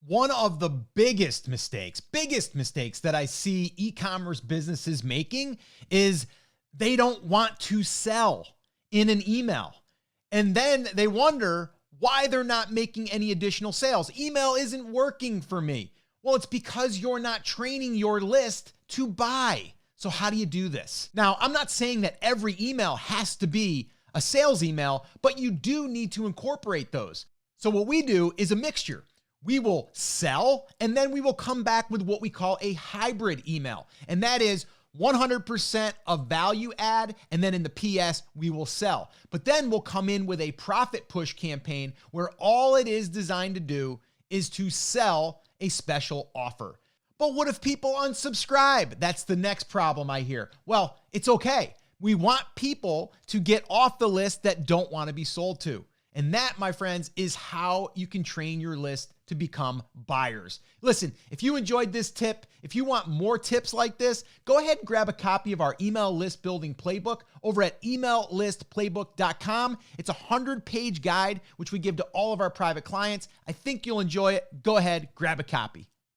One of the biggest mistakes that I see e-commerce businesses making is they don't want to sell in an email. And then they wonder why they're not making any additional sales. Email isn't working for me. Well, it's because you're not training your list to buy. So how do you do this? Now, I'm not saying that every email has to be a sales email, but you do need to incorporate those. So what we do is a mixture. We will sell, and then we will come back with what we call a hybrid email. And that is 100% of value add, and then in the PS, we will sell. But then we'll come in with a profit push campaign where all it is designed to do is to sell a special offer. But what if people unsubscribe? That's the next problem I hear. Well, it's okay. We want people to get off the list that don't want to be sold to. And that, my friends, is how you can train your list to become buyers. Listen, if you enjoyed this tip, if you want more tips like this, go ahead and grab a copy of our email list building playbook over at emaillistplaybook.com. It's a 100-page guide, which we give to all of our private clients. I think you'll enjoy it. Go ahead, grab a copy.